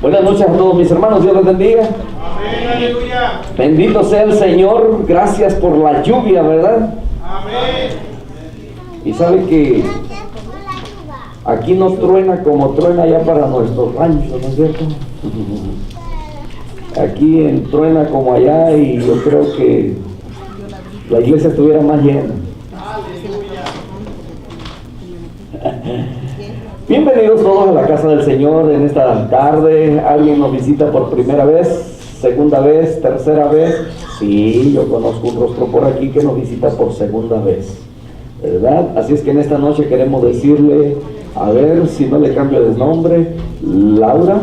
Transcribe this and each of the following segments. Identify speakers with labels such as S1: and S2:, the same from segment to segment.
S1: Buenas noches a todos mis hermanos, Dios les bendiga.
S2: Amén, aleluya.
S1: Bendito sea el Señor, gracias por la lluvia, ¿verdad?
S2: Amén.
S1: Y sabe que aquí no truena como truena allá para nuestros ranchos, ¿no es cierto? Aquí truena como allá y yo creo que la iglesia estuviera más llena. Bienvenidos todos a la casa del Señor en esta tarde. ¿Alguien nos visita por primera vez, segunda vez, tercera vez? Sí, yo conozco un rostro por aquí que nos visita por segunda vez, ¿verdad? Así es que en esta noche queremos decirle, a ver si no le cambio de nombre, Laura.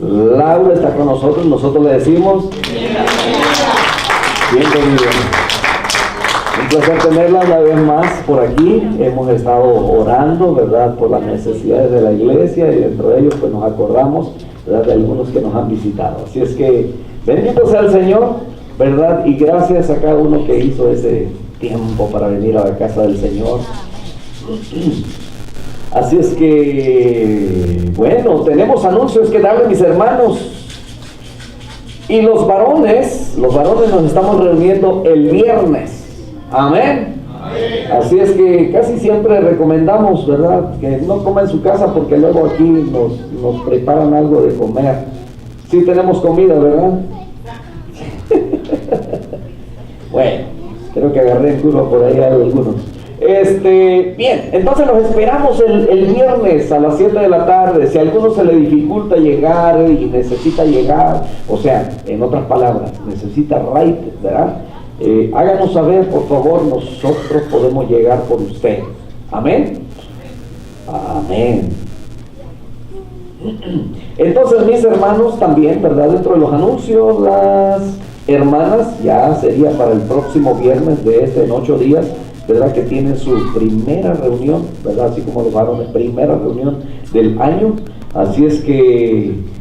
S1: Laura está con nosotros, nosotros le decimos bienvenida. Un placer tenerla una vez más por aquí. Hemos estado orando, ¿verdad?, por las necesidades de la iglesia y dentro de ellos pues nos acordamos, ¿verdad?, de algunos que nos han visitado. Así es que bendito sea el Señor, ¿verdad?, y gracias a cada uno que hizo ese tiempo para venir a la casa del Señor. Así es que, bueno, tenemos anuncios que darle, mis hermanos. Y los varones nos estamos reuniendo el viernes. Amén. Así es que casi siempre recomendamos, ¿verdad?, que no coma en su casa porque luego aquí nos preparan algo de comer. Sí tenemos comida, ¿verdad? Bueno, creo que agarré en curva por ahí a algunos. Bien, entonces los esperamos el viernes a las 7 de la tarde. Si a alguno se le dificulta llegar y necesita llegar, o sea, en otras palabras, necesita ride, ¿verdad?, háganos saber, por favor, nosotros podemos llegar por usted. Amén. Amén. Entonces, mis hermanos, también, ¿verdad?, dentro de los anuncios, las hermanas, ya sería para el próximo viernes de en 8 días, ¿verdad?, que tienen su primera reunión, ¿verdad?, así como los varones, primera reunión del año. Así es que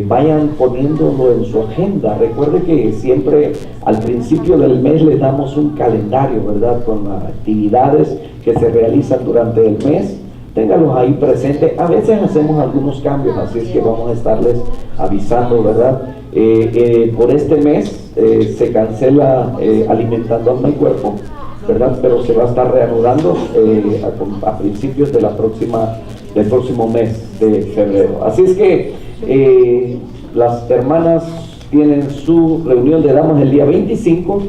S1: vayan poniéndolo en su agenda. Recuerde que siempre al principio del mes les damos un calendario, ¿verdad?, con las actividades que se realizan durante el mes. Ténganlos ahí presentes. A veces hacemos algunos cambios, así es que vamos a estarles avisando, ¿verdad? Por este mes se cancela Alimentando Alma y Cuerpo, ¿verdad?, pero se va a estar reanudando a principios de del próximo mes de febrero. Así es que las hermanas tienen su reunión de damas el día 25,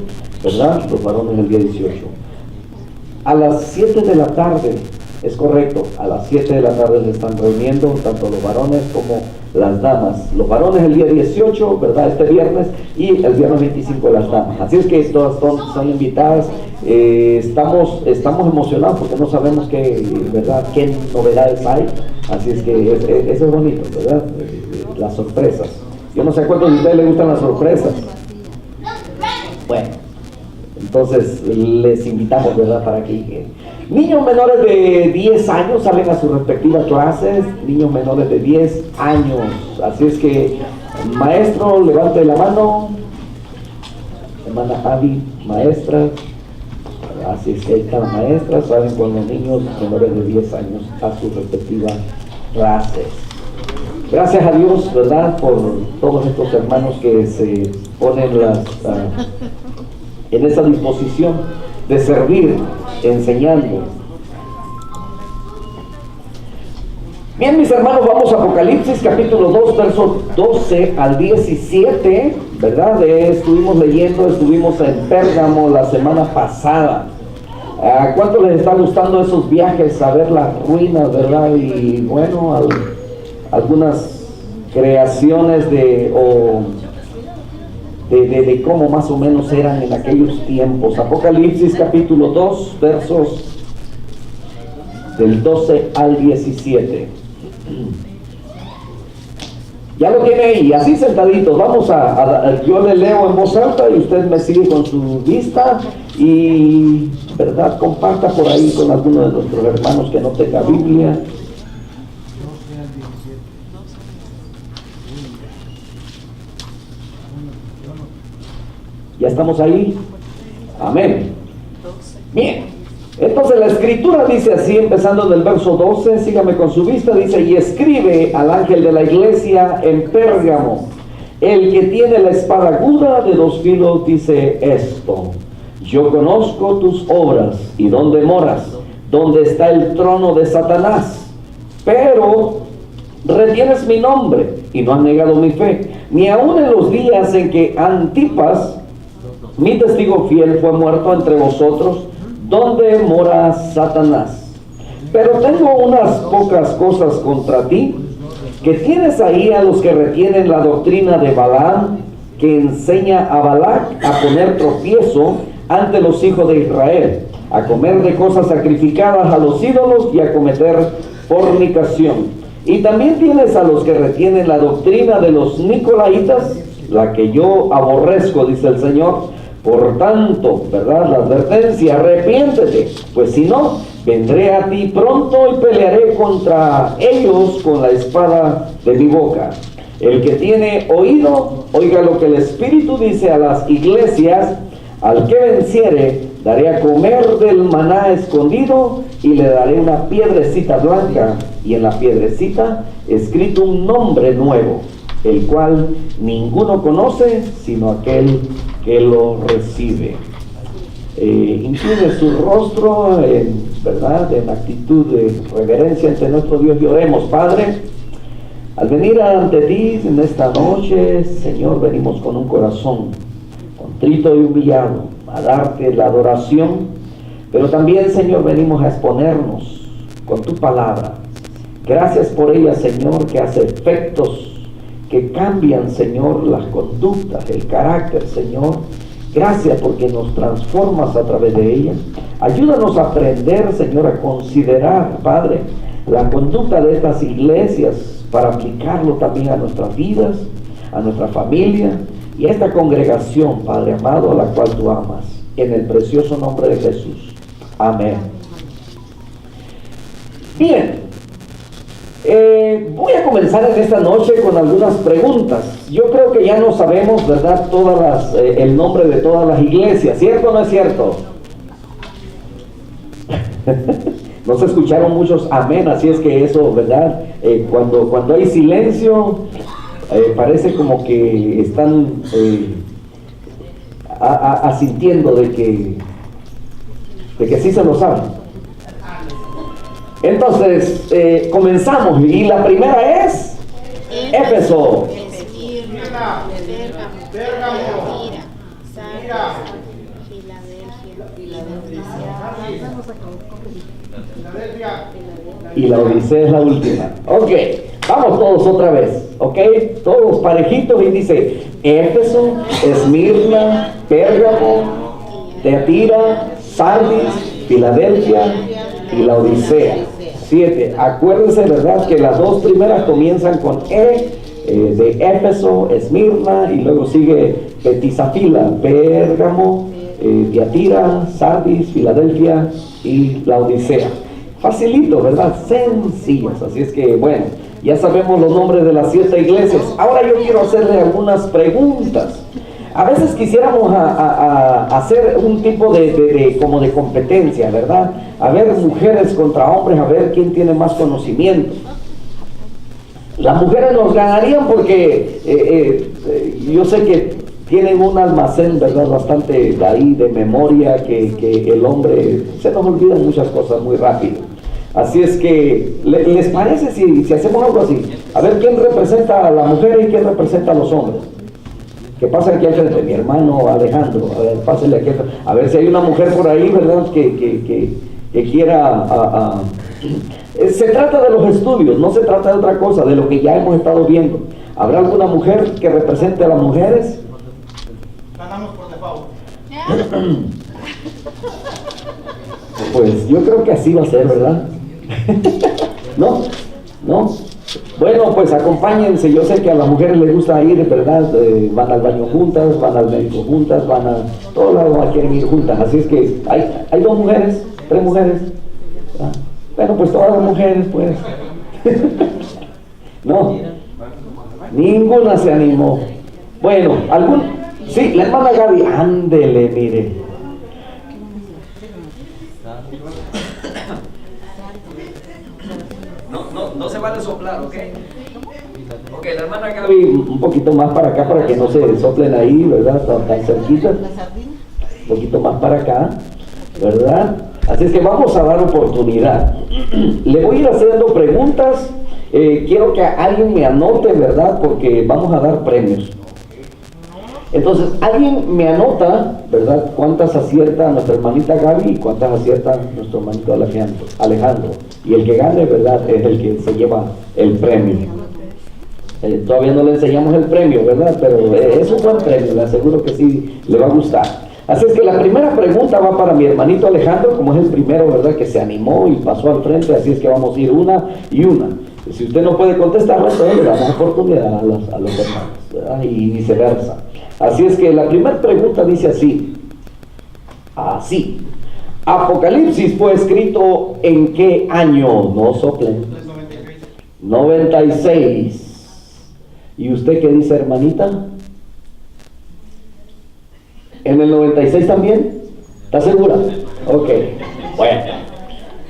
S1: ¿verdad?, los varones el día 18. A las 7 de la tarde, es correcto, a las 7 de la tarde se están reuniendo tanto los varones como las damas. Los varones el día 18, ¿verdad?, este viernes, y el viernes 25 las damas. Así es que todas son invitadas. Estamos emocionados porque no sabemos qué novedades hay. Así es que eso es bonito, ¿verdad?, las sorpresas. Yo no sé a cuántos de ustedes les gustan las sorpresas. Bueno, entonces les invitamos, ¿verdad?, para que niños menores de 10 años salen a sus respectivas clases. Niños menores de 10 años. Así es que, maestro, levante la mano. Hermana Abby, maestra. Así es que ahí están las maestras, salen con los niños menores de 10 años a sus respectivas clases. Gracias a Dios, ¿verdad?, por todos estos hermanos que se ponen en esa disposición de servir, enseñando. Bien, mis hermanos, vamos a Apocalipsis capítulo 2, versos 12 al 17, ¿verdad? Estuvimos en Pérgamo la semana pasada. ¿A cuánto les están gustando esos viajes a ver las ruinas, verdad? Y bueno, algunas creaciones de cómo más o menos eran en aquellos tiempos. Apocalipsis capítulo 2, versos del 12 al 17. Ya lo tiene ahí, así sentaditos. Yo le leo en voz alta y usted me sigue con su vista y, ¿verdad?, comparta por ahí con alguno de nuestros hermanos que no tenga Biblia. ¿Ya estamos ahí? Amén. Bien. Entonces la escritura dice así, empezando del verso 12, sígame con su vista, dice: y escribe al ángel de la iglesia en Pérgamo, el que tiene la espada aguda de 2 filos, dice esto: yo conozco tus obras y dónde moras, donde está el trono de Satanás, pero retienes mi nombre y no has negado mi fe, ni aun en los días en que Antipas, mi testigo fiel, fue muerto entre vosotros, donde mora Satanás. Pero tengo unas pocas cosas contra ti, que tienes ahí a los que retienen la doctrina de Balaam, que enseña a Balac a poner tropiezo ante los hijos de Israel, a comer de cosas sacrificadas a los ídolos y a cometer fornicación. Y también tienes a los que retienen la doctrina de los nicolaitas, la que yo aborrezco, dice el Señor. Por tanto, ¿verdad?, la advertencia: arrepiéntete, pues si no, vendré a ti pronto y pelearé contra ellos con la espada de mi boca. El que tiene oído, oiga lo que el Espíritu dice a las iglesias: al que venciere, daré a comer del maná escondido, y le daré una piedrecita blanca, y en la piedrecita escrito un nombre nuevo, el cual ninguno conoce sino aquel que lo recibe. Incline su rostro, ¿verdad?, en actitud de reverencia ante nuestro Dios, y oremos. Padre, al venir ante ti en esta noche, Señor, venimos con un corazón contrito y humillado a darte la adoración, pero también, Señor, venimos a exponernos con tu palabra. Gracias por ella, Señor, que hace efectos que cambian, Señor, las conductas, el carácter, Señor. Gracias porque nos transformas a través de ella. Ayúdanos a aprender, Señor, a considerar, Padre, la conducta de estas iglesias para aplicarlo también a nuestras vidas, a nuestra familia y a esta congregación, Padre amado, a la cual tú amas. En el precioso nombre de Jesús. Amén. Bien. Voy a comenzar en esta noche con algunas preguntas. Yo creo que ya no sabemos, ¿verdad?, el nombre de todas las iglesias, ¿cierto o no es cierto? No se escucharon muchos amén, así es que eso, ¿verdad? Cuando hay silencio, parece como que están asintiendo de que sí se lo saben. Entonces, comenzamos, y la primera es Éfeso. Y la Odisea es la última. Ok, vamos todos otra vez, ok, todos parejitos, y dice: Éfeso, Esmirna, Pérgamo, Teatira, Sardis, Filadelfia y la Odisea. 7. Acuérdense, ¿verdad?, que las dos primeras comienzan con de Éfeso, Esmirna, y luego sigue Petisafila, Pérgamo, Tiatira, Sardis, Filadelfia y la Odisea. Facilito, ¿verdad? Sencillos. Así es que, bueno, ya sabemos los nombres de las 7 iglesias. Ahora yo quiero hacerle algunas preguntas. A veces quisiéramos hacer un tipo como de competencia, ¿verdad? A ver, mujeres contra hombres, a ver quién tiene más conocimiento. Las mujeres nos ganarían porque yo sé que tienen un almacén, ¿verdad?, bastante de ahí de memoria, que el hombre se nos olvidan muchas cosas muy rápido. Así es que, ¿les parece si hacemos algo así? A ver quién representa a la mujer y quién representa a los hombres. Que pase aquí al frente, mi hermano Alejandro. A ver, pásale aquí, a ver si hay una mujer por ahí, ¿verdad?, que quiera... Se trata de los estudios, no se trata de otra cosa, de lo que ya hemos estado viendo. ¿Habrá alguna mujer que represente a las mujeres?
S2: Ganamos por default.
S1: Pues yo creo que así va a ser, ¿verdad? ¿No? Bueno, pues acompáñense. Yo sé que a las mujeres les gusta ir, ¿verdad? Van al baño juntas, van al médico juntas, van a todos lados, quieren ir juntas. Así es que hay 2 mujeres, 3 mujeres. ¿Ah? Bueno, pues todas las mujeres, pues. No, ninguna se animó. Bueno, sí, la hermana Gaby, ándele, mire. No se vale soplar, ¿ok? Ok, la hermana Gaby, un poquito más para acá para que no se soplen ahí, ¿verdad? Tan cerquita. Un poquito más para acá, ¿verdad? Así es que vamos a dar oportunidad. Le voy a ir haciendo preguntas. Quiero que alguien me anote, ¿verdad? Porque vamos a dar premios. Entonces, alguien me anota, ¿verdad? ¿Cuántas acierta nuestra hermanita Gaby y cuántas acierta nuestro hermanito Alejandro? Y el que gane, ¿verdad? Es el que se lleva el premio. Todavía no le enseñamos el premio, ¿verdad? Pero es un buen premio, le aseguro que sí le va a gustar. Así es que la primera pregunta va para mi hermanito Alejandro, como es el primero, ¿verdad? Que se animó y pasó al frente, así es que vamos a ir una y una. Si usted no puede contestarla, entonces le damos oportunidad a los hermanos, ¿verdad? Y viceversa. Así es que la primera pregunta dice así. Apocalipsis fue escrito ¿en qué año? No soplen. 96. ¿Y usted qué dice, hermanita? ¿En el 96 también? ¿Está segura? Ok. Bueno.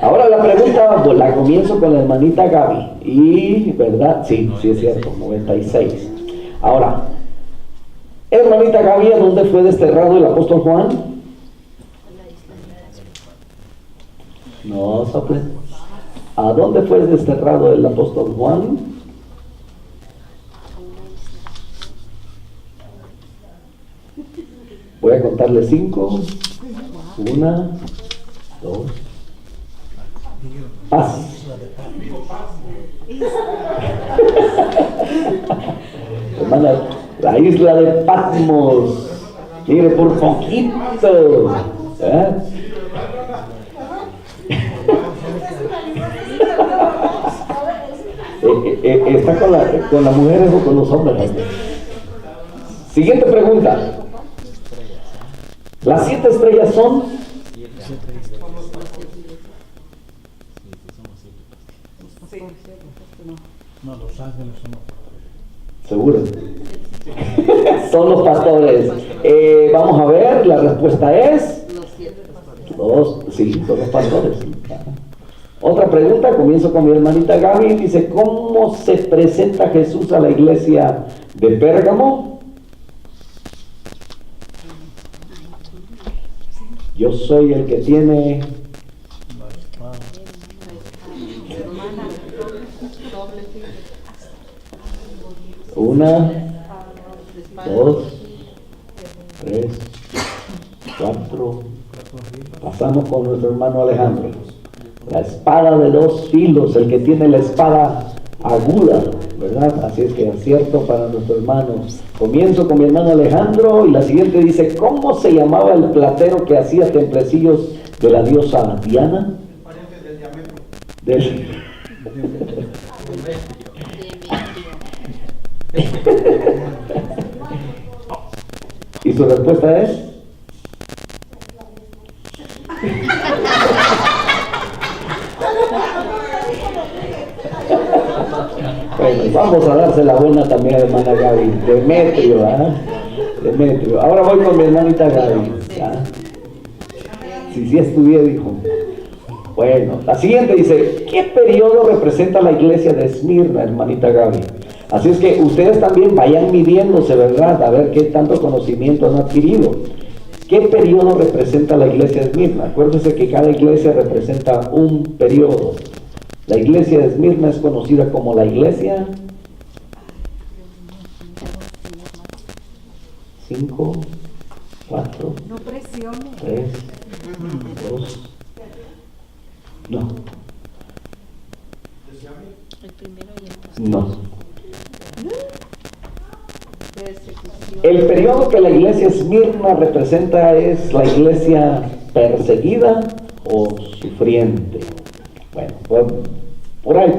S1: Ahora la pregunta la comienzo con la hermanita Gaby. Y, ¿verdad? Sí es cierto, 96. Ahora, hermanita Gaby, ¿a dónde fue desterrado el apóstol Juan? No, sople. ¿A dónde fue desterrado el apóstol Juan? Voy a contarle 5. 1, 2. Paz. Hermana, la isla de Patmos. Mire, por poquito. ¿Está con las mujeres o con los hombres? Siguiente pregunta. ¿Las 7 estrellas son?
S2: No, los ángeles son los pastores.
S1: ¿Seguro? Son los pastores. Vamos a ver, la respuesta es sí, son los pastores. Otra pregunta, comienzo con mi hermanita Gaby. Dice, ¿cómo se presenta Jesús a la iglesia de Pérgamo? Yo soy el que tiene una, 2, 3, 4. Pasamos con nuestro hermano Alejandro. La espada de 2 filos, el que tiene la espada aguda, ¿verdad? Así es que acierto para nuestro hermano. Comienzo con mi hermano Alejandro y la siguiente dice, ¿cómo se llamaba el platero que hacía templecillos de la diosa Diana? Del... ¿Y su respuesta es? Bueno, vamos a darse la buena también a la hermana Gaby. Demetrio, Demetrio. Ahora voy con mi hermanita Gaby. Si estudié, dijo. Bueno, la siguiente dice, ¿qué periodo representa la iglesia de Esmirna, hermanita Gaby? Así es que ustedes también vayan midiéndose, ¿verdad? A ver qué tanto conocimiento han adquirido. ¿Qué periodo representa la iglesia de Esmirna? Acuérdense que cada iglesia representa un periodo. La iglesia de Esmirna es conocida como la iglesia 5, 4, 3, 2, no. No. El periodo que la iglesia Esmirna representa es la iglesia perseguida o sufriente. Bueno,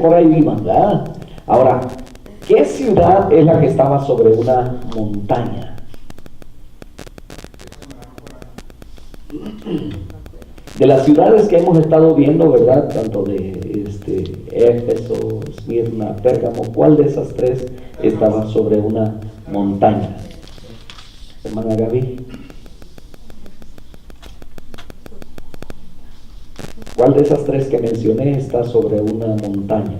S1: por ahí vivan, ¿verdad? Ahora, ¿qué ciudad es la que estaba sobre una montaña? De las ciudades que hemos estado viendo, ¿verdad? Tanto de Éfeso, Esmirna, Pérgamo, ¿cuál de esas 3 estaba sobre una montaña? Hermana Gaby. ¿Cuál de esas 3 que mencioné está sobre una montaña?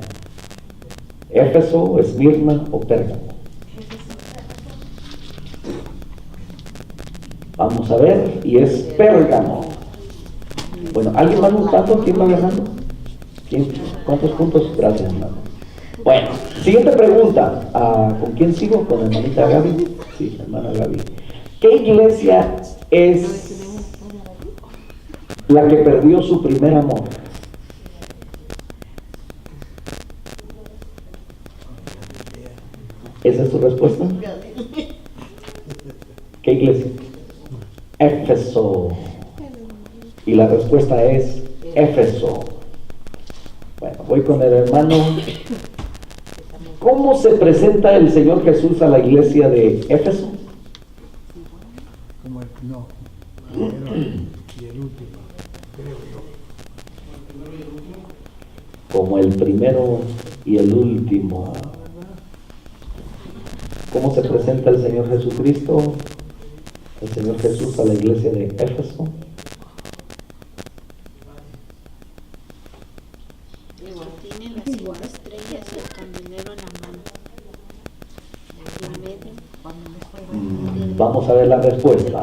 S1: ¿Éfeso, Esmirna o Pérgamo? Vamos a ver, y es Pérgamo. Bueno, ¿alguien va anotando? ¿Quién va ganando? ¿Quién? ¿Cuántos puntos? Gracias, hermano. Bueno, siguiente pregunta. ¿Con quién sigo? ¿Con la hermanita Gaby? Sí, hermana Gaby. ¿Qué iglesia es la que perdió su primer amor? ¿Esa es tu respuesta? ¿Qué iglesia? Éfeso. Y la respuesta es Éfeso. Bueno, voy con el hermano. ¿Cómo se presenta el Señor Jesús a la iglesia de Éfeso?
S2: Como el primero y el último, creo yo.
S1: Como el primero y el último. ¿Cómo se presenta el Señor Jesucristo, el Señor Jesús a la iglesia de Éfeso?
S3: Tiene las 5 estrellas y el candelero en la mano.
S1: Vamos a ver la respuesta.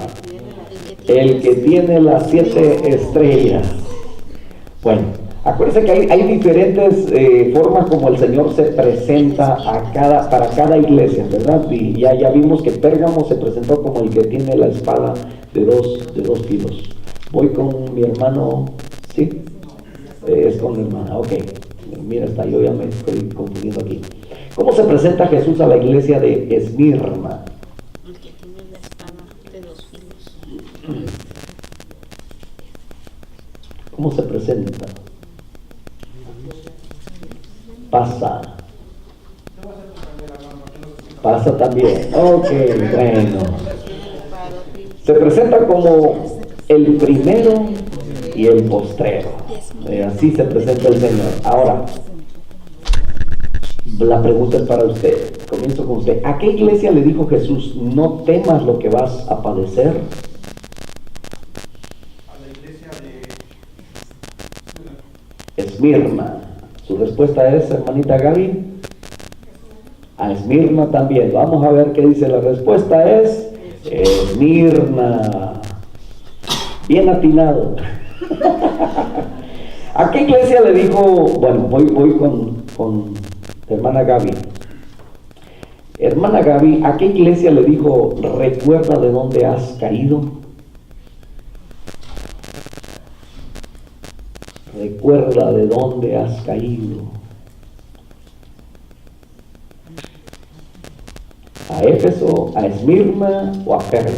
S1: El que tiene las 7 estrellas. Bueno, acuérdense que hay diferentes formas como el Señor se presenta para cada iglesia, ¿verdad? Y ya vimos que Pérgamo se presentó como el que tiene la espada de dos filos. Voy con mi hermano, ¿sí? Es con mi hermana, ok. Mira, yo ya me estoy confundiendo aquí. ¿Cómo se presenta Jesús a la iglesia de Esmirna?
S3: El que tiene la espada de 2 filos.
S1: ¿Cómo se presenta? Pasa también. Ok, bueno. Se presenta como el primero y el postrero. Así se presenta el Señor. Ahora, la pregunta es para usted. Comienzo con usted. ¿A qué iglesia le dijo Jesús, no temas lo que vas a padecer?
S4: A la iglesia de
S1: Esmirna. Su respuesta es, hermanita Gaby. A Esmirna también. Vamos a ver qué dice la respuesta. Es Esmirna. Bien atinado. ¿A qué iglesia le dijo? Bueno, voy con hermana Gaby. Hermana Gaby, ¿a qué iglesia le dijo, recuerda de dónde has caído? Recuerda de dónde has caído. ¿A Éfeso, a Esmirna o a Pérgamo?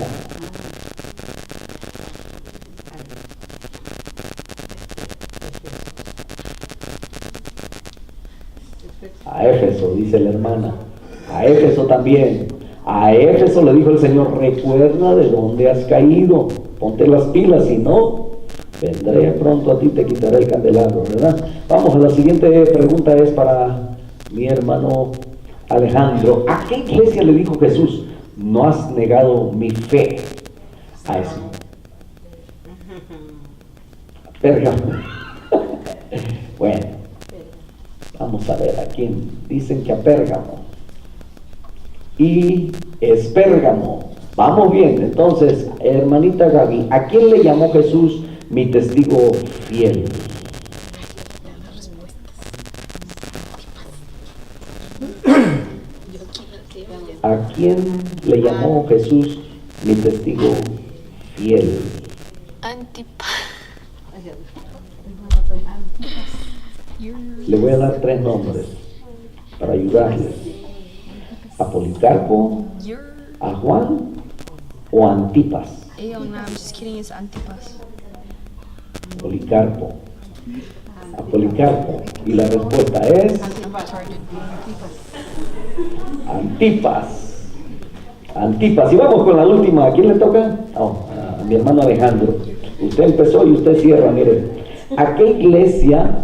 S1: A Éfeso, dice la hermana. A Éfeso también. A Éfeso le dijo el Señor, recuerda de dónde has caído. Ponte las pilas, si no, vendré pronto a ti, te quitaré el candelabro, ¿verdad? Vamos, a la siguiente pregunta es para mi hermano Alejandro. ¿A qué iglesia le dijo Jesús, no has negado mi fe? A eso. Pérgamo. Bueno, vamos a ver a quién. Dicen que a Pérgamo. Y es Pérgamo. Vamos bien, entonces, hermanita Gaby, ¿a quién le llamó Jesús mi testigo fiel? ¿A quién le llamó Jesús mi testigo fiel?
S3: Antipas.
S1: Le voy a dar 3 nombres para ayudarles. A Policarpo, a Juan o a Antipas.
S5: Yo, no, I'm just kidding, it's Antipas.
S1: Policarpo. A Policarpo. Y la respuesta es Antipas. Antipas. Y vamos con la última. ¿A quién le toca? Oh, a mi hermano Alejandro. Usted empezó y usted cierra, mire. ¿A qué iglesia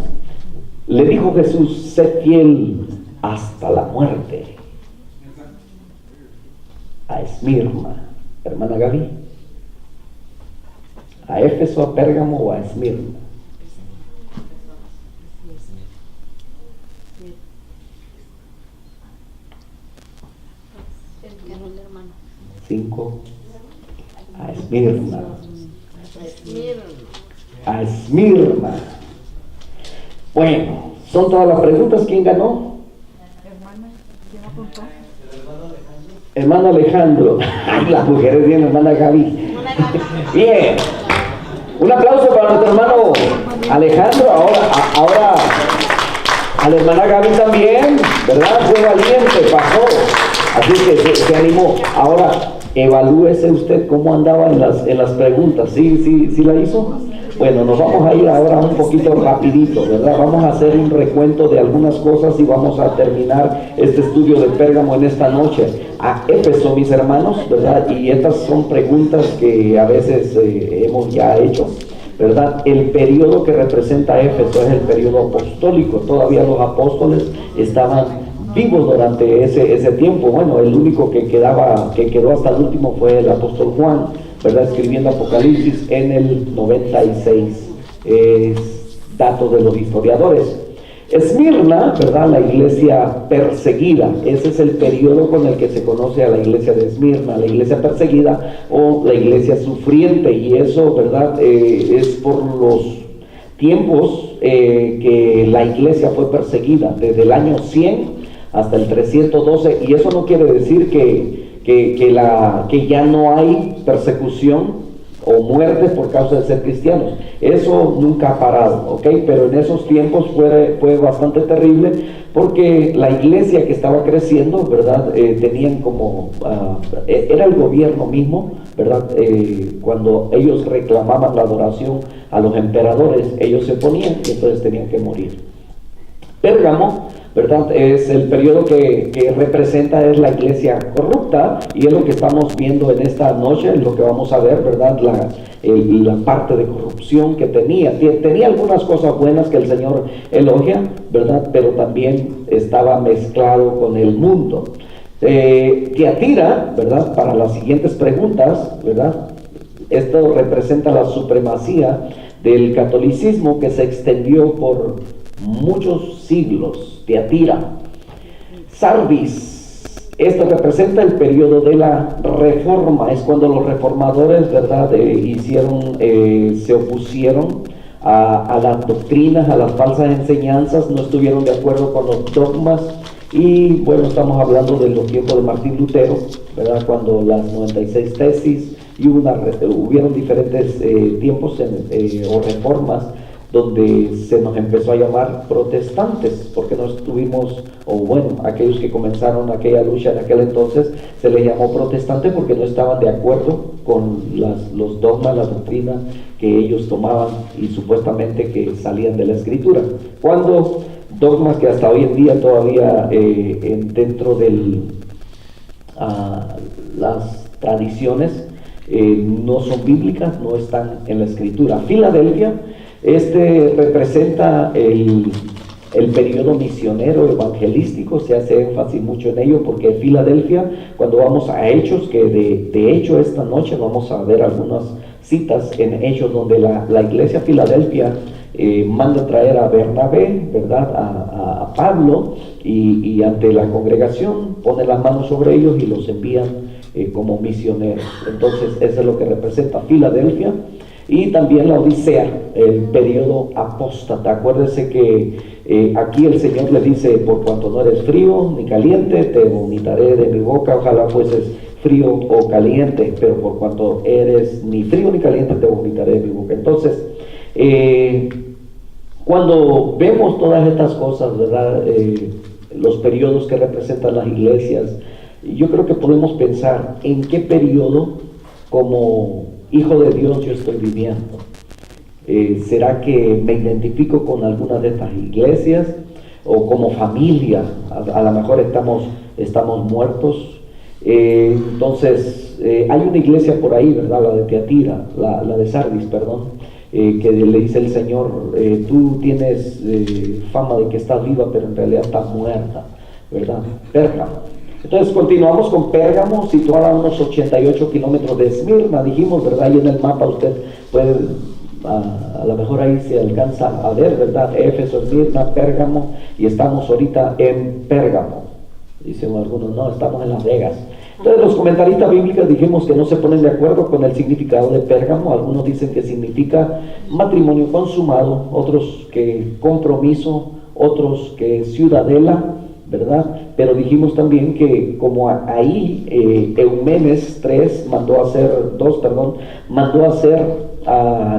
S1: le dijo Jesús, sé fiel hasta la muerte? A Esmirna. Hermana Gaby. ¿A Éfeso, a Pérgamo o a Esmirna?
S3: Pero el hermano.
S1: 5. A Esmirna. A Esmirna. Bueno, son todas las preguntas. ¿Quién ganó?
S4: ¿Quién apuntó?
S1: Hermano Alejandro. Ay, las mujeres bien, hermana Gaby. Bien. Un aplauso para nuestro hermano Alejandro. Ahora a la hermana Gaby también, ¿verdad? Fue valiente, pasó. Así que se animó. Ahora, evalúese usted cómo andaba en las preguntas. ¿Sí la hizo? Bueno, nos vamos a ir ahora un poquito rapidito, ¿verdad? Vamos a hacer un recuento de algunas cosas y vamos a terminar este estudio de Pérgamo en esta noche. A Éfeso, mis hermanos, ¿verdad? Y estas son preguntas que a veces hemos ya hecho, ¿verdad? El periodo que representa Éfeso es el periodo apostólico. Todavía los apóstoles estaban vivos durante ese tiempo. Bueno, el único que quedó hasta el último fue el apóstol Juan, ¿verdad? Escribiendo Apocalipsis en el 96. Es dato de los historiadores. Esmirna, ¿verdad? La iglesia perseguida. Ese es el periodo con el que se conoce a la iglesia de Esmirna, la iglesia perseguida o la iglesia sufriente. Y eso, ¿verdad? Es por los tiempos que la iglesia fue perseguida, desde el año 100 hasta el 312. Y eso no quiere decir que ya no hay persecución o muerte por causa de ser cristianos. Eso nunca ha parado, ¿ok? Pero en esos tiempos fue bastante terrible porque la iglesia que estaba creciendo, ¿verdad? Tenían como, era el gobierno mismo, ¿verdad? Cuando ellos reclamaban la adoración a los emperadores, ellos se ponían y entonces tenían que morir. Pérgamo, ¿verdad? Es el periodo que representa es la iglesia corrupta, y es lo que estamos viendo en esta noche, es lo que vamos a ver, ¿verdad? La parte de corrupción que tenía algunas cosas buenas que el Señor elogia, ¿verdad? Pero también estaba mezclado con el mundo. Tiatira, ¿verdad? Para las siguientes preguntas, ¿verdad? Esto representa la supremacía del catolicismo que se extendió por muchos siglos. Tiatira. Sardis, esto representa el periodo de la reforma, es cuando los reformadores, ¿verdad? Se opusieron a las doctrinas, a las falsas enseñanzas, no estuvieron de acuerdo con los dogmas. Y bueno, estamos hablando de los tiempos de Martín Lutero, ¿verdad? Cuando las 96 tesis y hubieron diferentes tiempos o reformas donde se nos empezó a llamar protestantes, porque no estuvimos, o bueno, aquellos que comenzaron aquella lucha en aquel entonces, se les llamó protestantes porque no estaban de acuerdo con los dogmas, las doctrinas que ellos tomaban y supuestamente que salían de la Escritura. Cuando dogmas que hasta hoy en día todavía dentro de las tradiciones no son bíblicas, no están en la Escritura. Filadelfia, representa el periodo misionero evangelístico, se hace énfasis mucho en ello porque Filadelfia, cuando vamos a Hechos, que de hecho esta noche vamos a ver algunas citas en Hechos donde la iglesia Filadelfia manda traer a Bernabé, ¿verdad? A Pablo y ante la congregación pone las manos sobre ellos y los envían como misioneros. Entonces eso es lo que representa Filadelfia. Y también la Odisea, el periodo apóstata. Acuérdense que aquí el Señor le dice: por cuanto no eres frío ni caliente, te vomitaré de mi boca. Ojalá fueses frío o caliente, pero por cuanto eres ni frío ni caliente, te vomitaré de mi boca. Entonces, cuando vemos todas estas cosas, ¿verdad? Los periodos que representan las iglesias, yo creo que podemos pensar en qué periodo como hijo de Dios yo estoy viviendo. ¿Será que me identifico con alguna de estas iglesias? O como familia, a lo mejor estamos muertos. Entonces, hay una iglesia por ahí, ¿verdad? La de Tiatira, la de Sardis, perdón, que le dice el Señor: tú tienes fama de que estás viva, pero en realidad estás muerta, ¿verdad? Pérgamo. Entonces continuamos con Pérgamo, situada a unos 88 kilómetros de Esmirna, dijimos, ¿verdad? Ahí en el mapa usted puede, a lo mejor ahí se alcanza a ver, ¿verdad? Éfeso, Esmirna, Pérgamo, y estamos ahorita en Pérgamo. Dicen algunos: no, estamos en Las Vegas. Entonces los comentaristas bíblicos dijimos que no se ponen de acuerdo con el significado de Pérgamo. Algunos dicen que significa matrimonio consumado, otros que compromiso, otros que ciudadela, ¿verdad? Pero dijimos también que como ahí Eumenes 2 mandó a hacer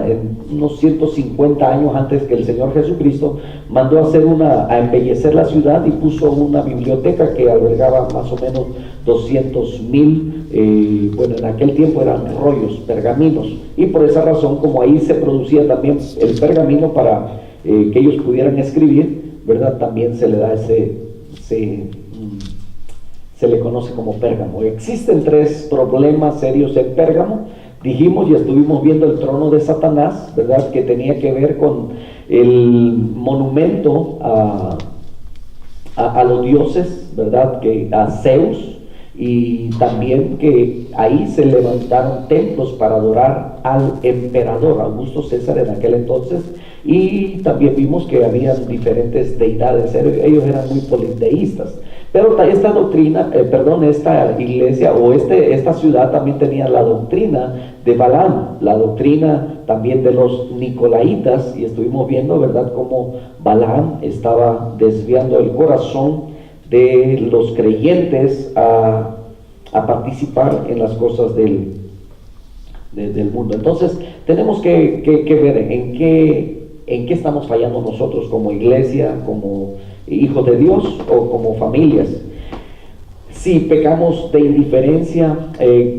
S1: en unos 150 años antes que el Señor Jesucristo, mandó a embellecer la ciudad y puso una biblioteca que albergaba más o menos 200,000, bueno, en aquel tiempo eran rollos, pergaminos, y por esa razón, como ahí se producía también el pergamino para que ellos pudieran escribir, ¿verdad? También se le da se le conoce como Pérgamo. Existen 3 problemas serios en Pérgamo. Dijimos y estuvimos viendo el trono de Satanás, ¿verdad? Que tenía que ver con el monumento a los dioses, ¿verdad? A Zeus, y también que ahí se levantaron templos para adorar al emperador Augusto César en aquel entonces, y también vimos que habían diferentes deidades, ellos eran muy politeístas. Pero esta doctrina, esta iglesia o esta ciudad también tenía la doctrina de Balaam, la doctrina también de los nicolaitas, y estuvimos viendo, ¿verdad?, cómo Balaam estaba desviando el corazón de los creyentes a participar en las cosas del mundo. Entonces, tenemos que ver en qué estamos fallando nosotros como iglesia, como hijos de Dios o como familias. Si pecamos de indiferencia,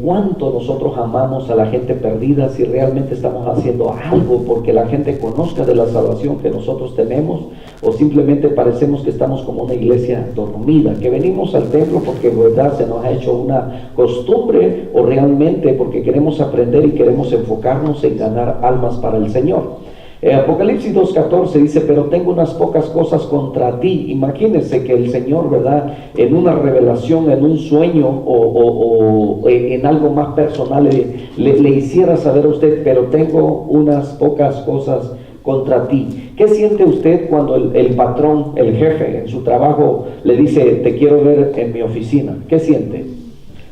S1: cuánto nosotros amamos a la gente perdida, si realmente estamos haciendo algo porque la gente conozca de la salvación que nosotros tenemos, o simplemente parecemos que estamos como una iglesia dormida, que venimos al templo porque verdad se nos ha hecho una costumbre, o realmente porque queremos aprender y queremos enfocarnos en ganar almas para el Señor. Apocalipsis 2:14 dice: pero tengo unas pocas cosas contra ti. Imagínense que el Señor, ¿verdad?, en una revelación, en un sueño o en algo más personal le hiciera saber a usted: pero tengo unas pocas cosas contra ti. ¿Qué siente usted cuando el patrón, el jefe en su trabajo le dice: te quiero ver en mi oficina? ¿Qué siente?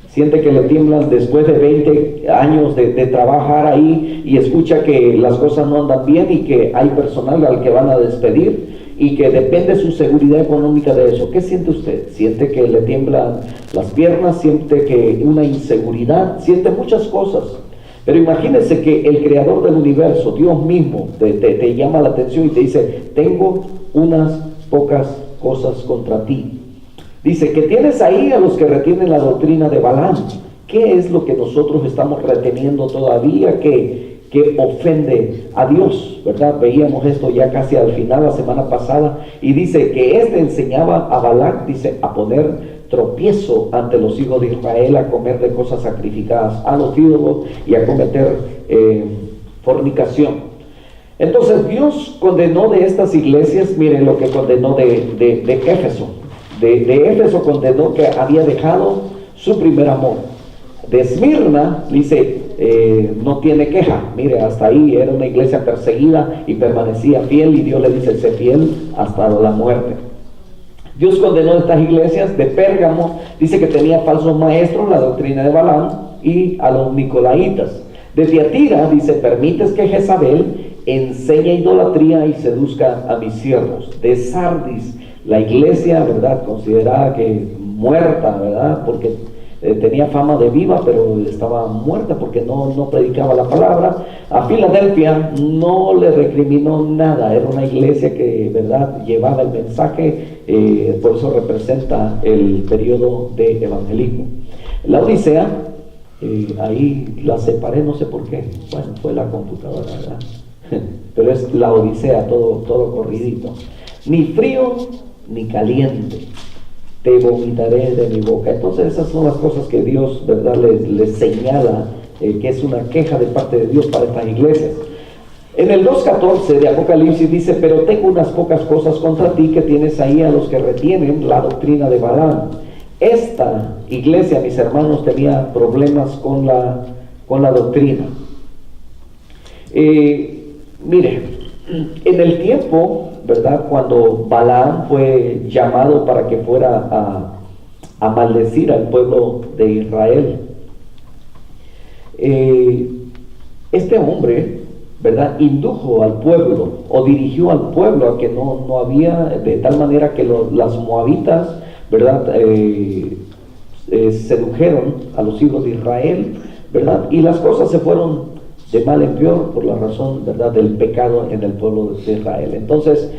S1: Siente que le tiemblan después de 20 años de trabajar ahí, y escucha que las cosas no andan bien y que hay personal al que van a despedir y que depende su seguridad económica de eso. ¿Qué siente usted? ¿Siente que le tiemblan las piernas? ¿Siente que una inseguridad? Siente muchas cosas. Pero imagínese que el creador del universo, Dios mismo, te llama la atención y te dice: tengo unas pocas cosas contra ti. Dice que tienes ahí a los que retienen la doctrina de Balaam. ¿Qué es lo que nosotros estamos reteniendo todavía que ofende a Dios, ¿verdad? Veíamos esto ya casi al final la semana pasada, y dice que enseñaba a Balac, dice, a poner tropiezo ante los hijos de Israel, a comer de cosas sacrificadas a los ídolos y a cometer fornicación. Entonces Dios condenó de estas iglesias, miren lo que condenó de Éfeso. De Éfeso condenó que había dejado su primer amor. De Esmirna dice, no tiene queja. Mire, hasta ahí era una iglesia perseguida y permanecía fiel, y Dios le dice: sé fiel hasta la muerte. Dios condenó estas iglesias. De Pérgamo dice que tenía falsos maestros, la doctrina de Balaam, y a los nicolaitas. De Tiatira dice: permites que Jezabel enseñe idolatría y seduzca a mis siervos. De Sardis, la iglesia, ¿verdad?, considerada que muerta, ¿verdad?, porque tenía fama de viva, pero estaba muerta porque no predicaba la palabra. A Filadelfia no le recriminó nada, era una iglesia que, ¿verdad?, llevaba el mensaje, por eso representa el periodo de evangelismo. La Odisea, ahí la separé, no sé por qué, bueno, fue la computadora, ¿verdad? Pero es la Odisea, todo corridito. Ni frío ni caliente, te vomitaré de mi boca. Entonces esas son las cosas que Dios, ¿verdad?, les señala, que es una queja de parte de Dios para estas iglesias. En el 2:14 de Apocalipsis dice: pero tengo unas pocas cosas contra ti, que tienes ahí a los que retienen la doctrina de Balaam. Esta iglesia, mis hermanos, tenía problemas con la doctrina. Mire, en el tiempo, ¿verdad?, cuando Balaam fue llamado para que fuera a maldecir al pueblo de Israel. Este hombre, ¿verdad?, indujo al pueblo o dirigió al pueblo a que no había, de tal manera que las moabitas, ¿verdad?, sedujeron a los hijos de Israel, ¿verdad? Y las cosas se fueron de mal en peor por la razón, ¿verdad?, del pecado en el pueblo de Israel. Entonces,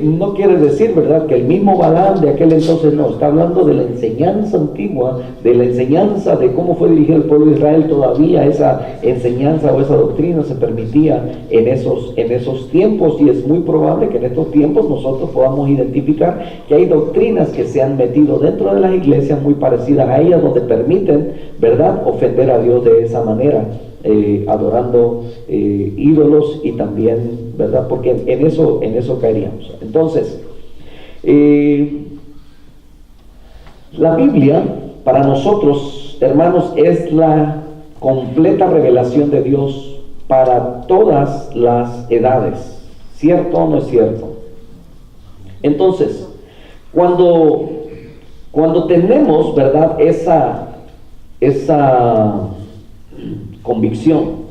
S1: no quiere decir, ¿verdad?, que el mismo Balaam de aquel entonces, no, está hablando de la enseñanza antigua, de la enseñanza de cómo fue dirigido el pueblo de Israel. Todavía esa enseñanza o esa doctrina se permitía en esos tiempos, y es muy probable que en estos tiempos nosotros podamos identificar que hay doctrinas que se han metido dentro de las iglesias muy parecidas a ellas, donde permiten, ¿verdad?, ofender a Dios de esa manera. Adorando ídolos, y también, ¿verdad?, porque en eso caeríamos. Entonces, la Biblia para nosotros, hermanos, es la completa revelación de Dios para todas las edades. ¿Cierto o no es cierto? Entonces, cuando tenemos, ¿verdad?, esa convicción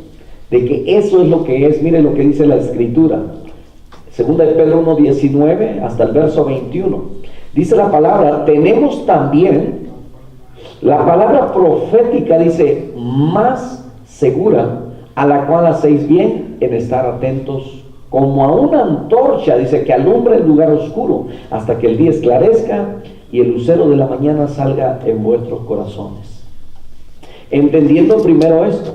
S1: de que eso es lo que es, mire lo que dice la Escritura, segunda de Pedro 1:19 hasta el verso 21, dice la palabra: tenemos también la palabra profética, dice, más segura, a la cual hacéis bien en estar atentos, como a una antorcha, dice, que alumbra el lugar oscuro, hasta que el día esclarezca y el lucero de la mañana salga en vuestros corazones. Entendiendo primero esto,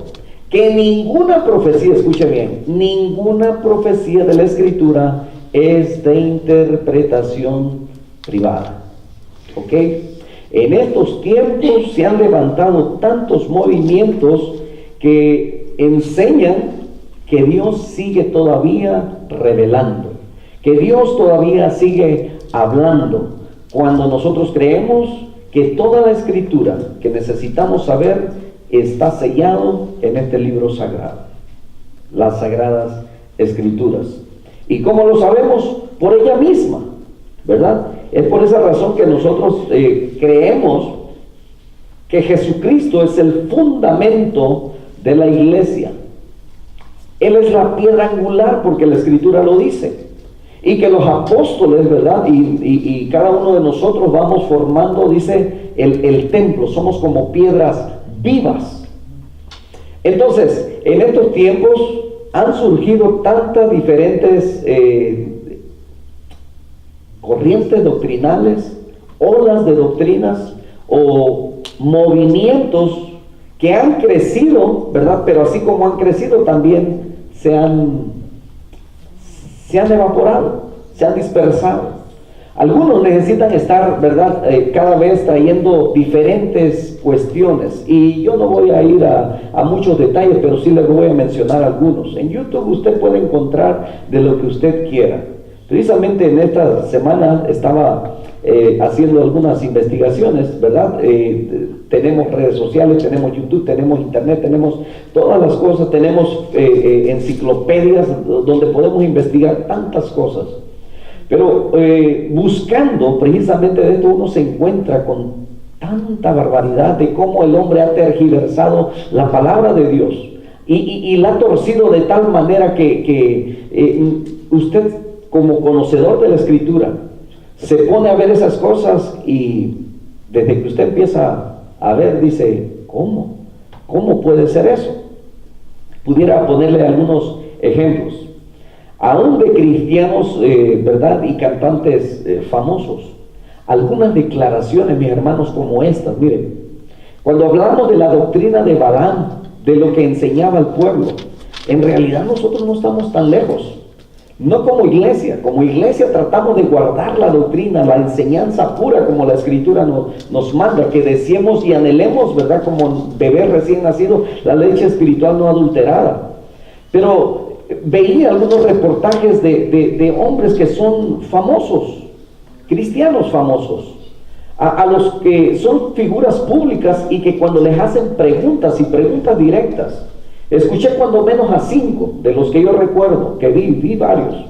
S1: que ninguna profecía, escuche bien, ninguna profecía de la Escritura es de interpretación privada. ¿Ok? En estos tiempos se han levantado tantos movimientos que enseñan que Dios sigue todavía revelando, que Dios todavía sigue hablando, cuando nosotros creemos que toda la Escritura que necesitamos saber está sellado en este libro sagrado, las Sagradas Escrituras. ¿Y cómo lo sabemos? Por ella misma, ¿verdad? Es por esa razón que nosotros creemos que Jesucristo es el fundamento de la iglesia. Él es la piedra angular, porque la Escritura lo dice. Y que los apóstoles, ¿verdad?, y cada uno de nosotros vamos formando, dice, el templo. Somos como piedras vivas. Entonces, en estos tiempos han surgido tantas diferentes corrientes doctrinales, olas de doctrinas o movimientos que han crecido, ¿verdad? Pero así como han crecido, también se han evaporado, se han dispersado. Algunos necesitan estar, ¿verdad?, cada vez trayendo diferentes cuestiones, y yo no voy a ir a muchos detalles, pero sí les voy a mencionar algunos. En YouTube usted puede encontrar de lo que usted quiera. Precisamente en esta semana estaba haciendo algunas investigaciones, ¿verdad? Tenemos redes sociales, tenemos YouTube, tenemos internet, tenemos todas las cosas, tenemos enciclopedias donde podemos investigar tantas cosas. Pero buscando precisamente de esto, uno se encuentra con tanta barbaridad de cómo el hombre ha tergiversado la palabra de Dios y la ha torcido de tal manera que usted, como conocedor de la Escritura, se pone a ver esas cosas, y desde que usted empieza a ver, dice, ¿cómo puede ser eso? Pudiera ponerle algunos ejemplos, aún de cristianos, ¿verdad?, y cantantes famosos. Algunas declaraciones, mis hermanos, como estas. Miren, cuando hablamos de la doctrina de Balaam, de lo que enseñaba al pueblo, en realidad nosotros no estamos tan lejos. No como iglesia tratamos de guardar la doctrina, la enseñanza pura, como la Escritura nos manda, que deseemos y anhelemos, ¿verdad?, como bebé recién nacido, la leche espiritual no adulterada. Pero veía algunos reportajes de hombres que son famosos, cristianos famosos, a los que son figuras públicas, y que cuando les hacen preguntas, y preguntas directas, escuché cuando menos a 5 de los que yo recuerdo, que vi varios,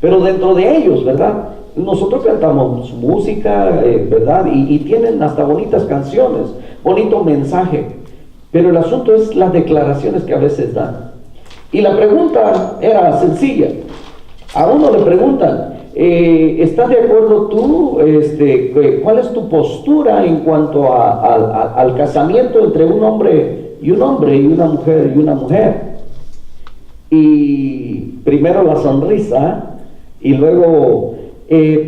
S1: pero dentro de ellos, ¿verdad?, nosotros cantamos música, ¿verdad? Y tienen hasta bonitas canciones, bonito mensaje, pero el asunto es las declaraciones que a veces dan. Y la pregunta era sencilla. A uno le preguntan, ¿estás de acuerdo tú? ¿Cuál es tu postura en cuanto al casamiento entre un hombre y una mujer y una mujer? Y primero la sonrisa y luego,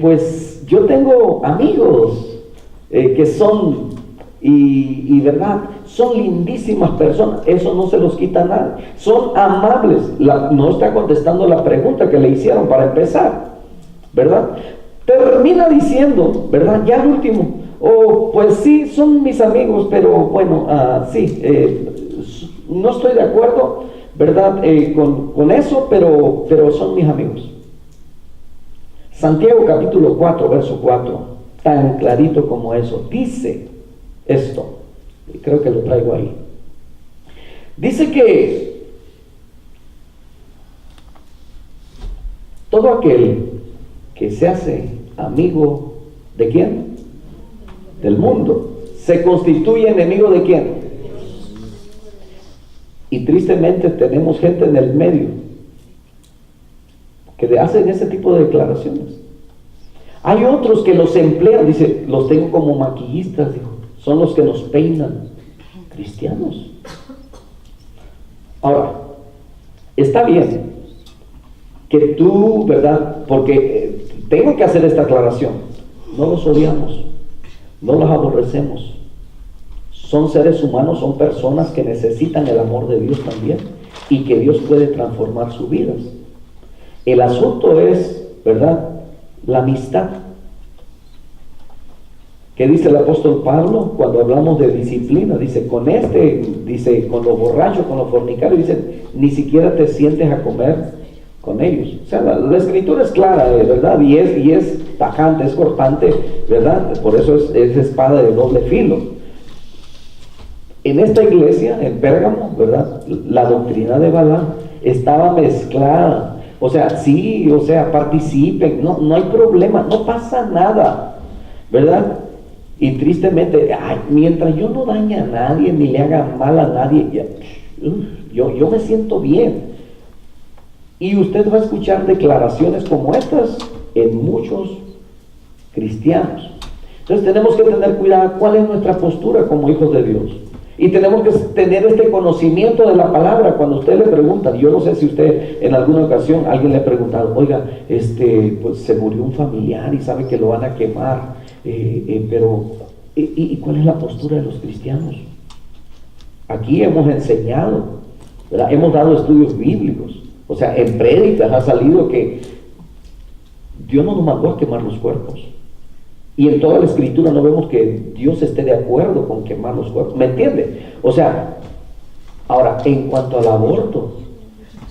S1: pues yo tengo amigos que son, y verdad, son lindísimas personas, eso no se los quita nada, son amables. No está contestando la pregunta que le hicieron para empezar, ¿verdad? Termina diciendo, ¿verdad? Ya al último, pues sí, son mis amigos, pero bueno, sí, no estoy de acuerdo, ¿verdad? Con eso, pero son mis amigos. Santiago capítulo 4, verso 4, tan clarito como eso, dice esto, y creo que lo traigo ahí. Dice que todo aquel que se hace amigo ¿de quién? Del mundo, se constituye enemigo ¿de quién? Y tristemente tenemos gente en el medio que hacen ese tipo de declaraciones. Hay otros que los emplean, dice, los tengo como maquillistas, dijo, son los que nos peinan, cristianos. Ahora, está bien que tú, ¿verdad? Porque tengo que hacer esta aclaración, no los odiamos, no los aborrecemos. Son seres humanos, son personas que necesitan el amor de Dios también y que Dios puede transformar sus vidas. El asunto es, ¿verdad?, la amistad. ¿Qué dice el apóstol Pablo cuando hablamos de disciplina? Dice, con los borrachos, con los fornicarios, dice, ni siquiera te sientes a comer con ellos. O sea, la escritura es clara, ¿verdad? Y es tajante, es cortante, ¿verdad? Por eso es espada de doble filo. En esta iglesia, en Pérgamo, ¿verdad?, la doctrina de Balaam estaba mezclada. O sea, sí, o sea, participen, no hay problema, no pasa nada, ¿verdad? Y tristemente, mientras yo no dañe a nadie, ni le haga mal a nadie, yo me siento bien. Y usted va a escuchar declaraciones como estas en muchos cristianos. Entonces tenemos que tener cuidado cuál es nuestra postura como hijos de Dios. Y tenemos que tener este conocimiento de la palabra. Cuando usted le pregunta, yo no sé si usted en alguna ocasión alguien le ha preguntado, oiga, pues se murió un familiar y sabe que lo van a quemar, pero ¿y cuál es la postura de los cristianos? Aquí hemos enseñado, ¿verdad? Hemos dado estudios bíblicos, o sea, en prédicas ha salido que Dios no nos mandó a quemar los cuerpos. Y en toda la escritura no vemos que Dios esté de acuerdo con quemar los cuerpos. ¿Me entiende? O sea, ahora, en cuanto al aborto,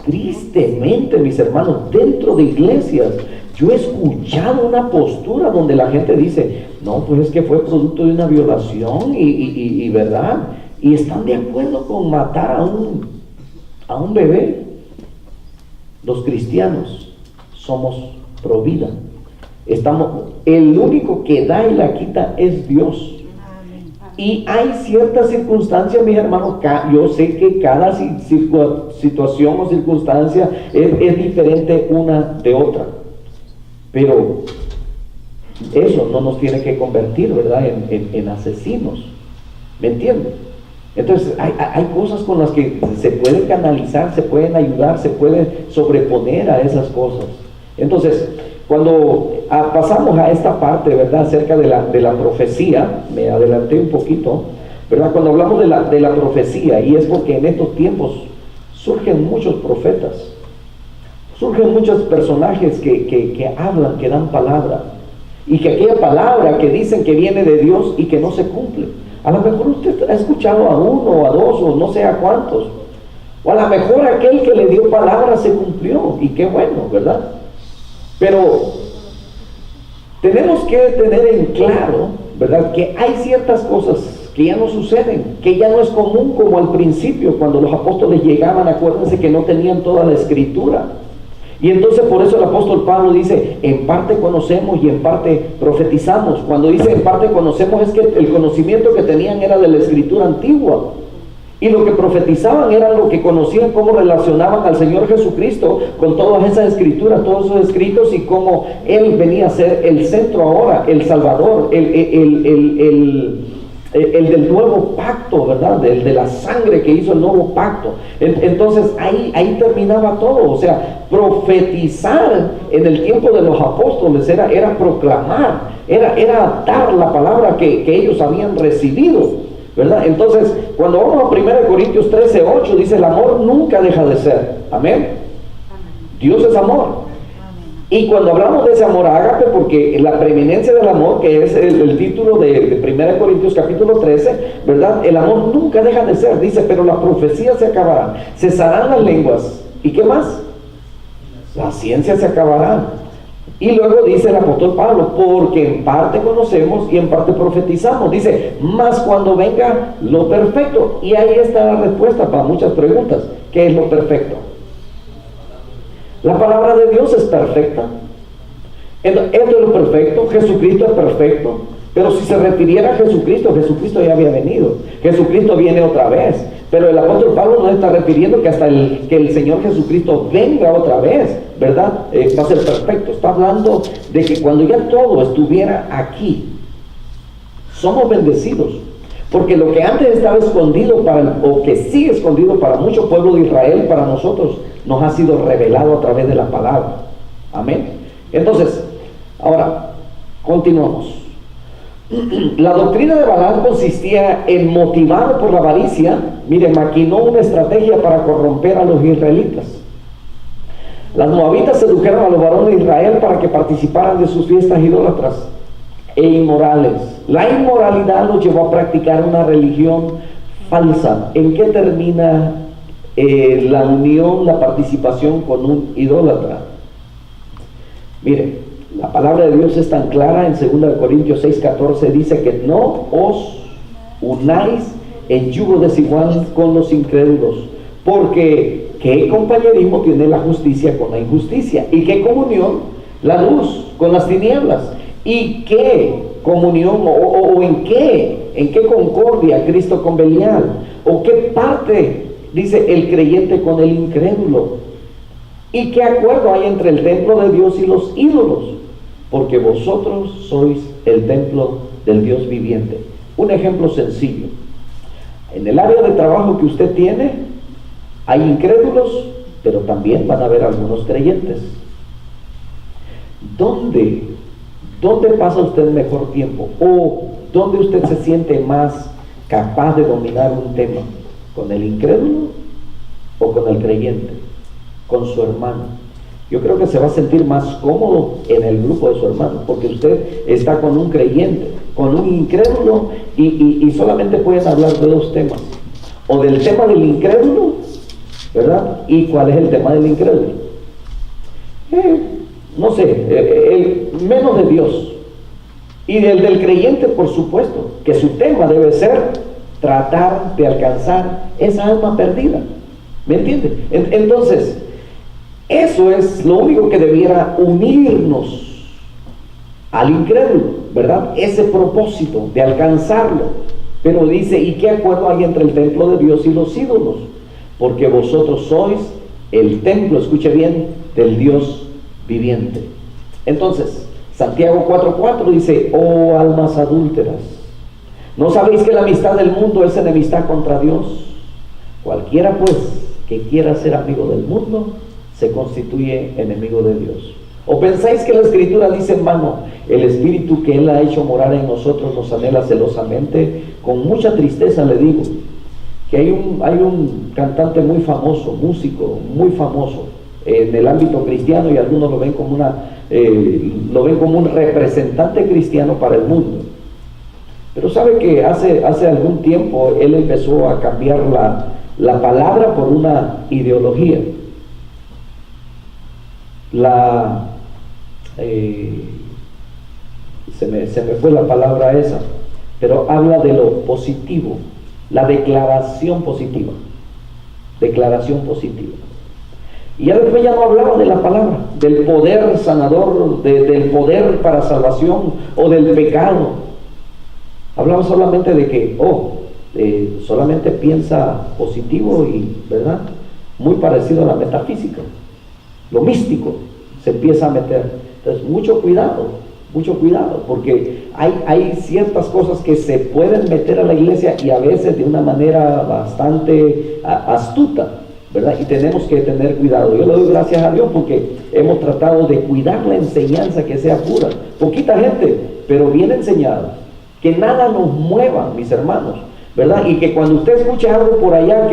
S1: tristemente, mis hermanos, dentro de iglesias, yo he escuchado una postura donde la gente dice, no, pues es que fue producto de una violación y ¿verdad? Y están de acuerdo con matar a un bebé. Los cristianos somos pro vida. El único que da y la quita es Dios. Y hay ciertas circunstancias, mis hermanos, yo sé que cada situación o circunstancia es diferente una de otra, pero eso no nos tiene que convertir, ¿verdad?, en asesinos. ¿Me entienden? Entonces hay cosas con las que se pueden canalizar, se pueden ayudar, se pueden sobreponer a esas cosas. Entonces, cuando pasamos a esta parte, ¿verdad?, acerca de la profecía, me adelanté un poquito, ¿verdad?, cuando hablamos de la profecía, y es porque en estos tiempos surgen muchos profetas, surgen muchos personajes que hablan, que dan palabra, y que aquella palabra que dicen que viene de Dios y que no se cumple. A lo mejor usted ha escuchado a uno o a dos o no sé a cuántos, o a lo mejor aquel que le dio palabra se cumplió, y qué bueno, ¿verdad? Pero tenemos que tener en claro, ¿verdad?, que hay ciertas cosas que ya no suceden, que ya no es común como al principio, cuando los apóstoles llegaban. Acuérdense que no tenían toda la escritura. Y entonces por eso el apóstol Pablo dice, en parte conocemos y en parte profetizamos. Cuando dice en parte conocemos, es que el conocimiento que tenían era de la escritura antigua. Y lo que profetizaban era lo que conocían, cómo relacionaban al Señor Jesucristo con todas esas escrituras, todos esos escritos, y cómo Él venía a ser el centro ahora, el Salvador, el del nuevo pacto, ¿verdad? El de la sangre que hizo el nuevo pacto. Entonces ahí terminaba todo. O sea, profetizar en el tiempo de los apóstoles era proclamar, era dar la palabra que ellos habían recibido, ¿verdad? Entonces, cuando vamos a 1 Corintios 13:8, dice: el amor nunca deja de ser. Amén. Dios es amor. Y cuando hablamos de ese amor ágape, porque la preeminencia del amor, que es el título de 1 Corintios capítulo 13, ¿verdad? El amor nunca deja de ser. Dice: pero las profecías se acabarán, cesarán las lenguas. ¿Y qué más? La ciencia se acabará. Y luego dice el apóstol Pablo: porque en parte conocemos y en parte profetizamos. Dice: mas cuando venga lo perfecto. Y ahí está la respuesta para muchas preguntas. ¿Qué es lo perfecto? La palabra de Dios es perfecta. Esto es lo perfecto. Jesucristo es perfecto. Pero si se refiriera a Jesucristo, Jesucristo ya había venido. Jesucristo viene otra vez. Pero el apóstol Pablo no está refiriendo que hasta que el Señor Jesucristo venga otra vez, ¿verdad? Va a ser perfecto. Está hablando de que cuando ya todo estuviera aquí, somos bendecidos. Porque lo que antes estaba escondido o que sigue escondido para mucho pueblo de Israel, para nosotros nos ha sido revelado a través de la palabra. Amén. Entonces, ahora, continuamos. La doctrina de Balaam consistía en, motivado por la avaricia, maquinó una estrategia para corromper a los israelitas. Las moabitas sedujeron a los varones de Israel para que participaran de sus fiestas idólatras e inmorales. La inmoralidad los llevó a practicar una religión falsa. ¿En qué termina la unión, la participación con un idólatra? Mire, la palabra de Dios es tan clara. En 2 Corintios 6:14 dice que no os unáis en yugo desigual con los incrédulos, porque ¿qué compañerismo tiene la justicia con la injusticia? ¿Y qué comunión la luz con las tinieblas? ¿Y qué comunión o en qué concordia Cristo con Belial? ¿O qué parte, dice, el creyente con el incrédulo? ¿Y qué acuerdo hay entre el templo de Dios y los ídolos? Porque vosotros sois el templo del Dios viviente. Un ejemplo sencillo: en el área de trabajo que usted tiene hay incrédulos, pero también van a haber algunos creyentes. ¿Dónde pasa usted mejor tiempo? ¿O dónde usted se siente más capaz de dominar un tema? ¿Con el incrédulo o con el creyente? Con su hermano. Yo creo que se va a sentir más cómodo en el grupo de su hermano, porque usted está con un creyente, con un incrédulo, y solamente pueden hablar de dos temas: o del tema del incrédulo, ¿verdad? ¿Y cuál es el tema del incrédulo? No sé, menos de Dios. Y del creyente, por supuesto, que su tema debe ser tratar de alcanzar esa alma perdida. ¿Me entiende? Entonces, eso es lo único que debiera unirnos al incrédulo, ¿verdad? Ese propósito de alcanzarlo. Pero dice: ¿y qué acuerdo hay entre el templo de Dios y los ídolos? Porque vosotros sois el templo, escuche bien, del Dios viviente. Entonces, Santiago 4:4 dice: oh almas adúlteras, ¿no sabéis que la amistad del mundo es enemistad contra Dios? Cualquiera pues que quiera ser amigo del mundo se constituye enemigo de Dios. ¿O pensáis que la Escritura dice en vano: el Espíritu que Él ha hecho morar en nosotros nos anhela celosamente? Con mucha tristeza le digo que hay un cantante muy famoso, músico muy famoso en el ámbito cristiano, y algunos lo ven como un representante cristiano para el mundo. Pero sabe que hace algún tiempo él empezó a cambiar la palabra por una ideología. Se me fue la palabra esa, pero habla de lo positivo, la declaración positiva. Y ya después ya no hablaba de la palabra, del poder sanador, del poder para salvación o del pecado. Hablaba solamente de que, solamente piensa positivo y, ¿verdad? Muy parecido a la metafísica. Lo místico se empieza a meter. Entonces, mucho cuidado, porque hay ciertas cosas que se pueden meter a la iglesia y a veces de una manera bastante astuta, ¿verdad? Y tenemos que tener cuidado. Yo le doy gracias a Dios porque hemos tratado de cuidar la enseñanza, que sea pura. Poquita gente, pero bien enseñada. Que nada nos mueva, mis hermanos, ¿verdad? Y que cuando usted escuche algo por allá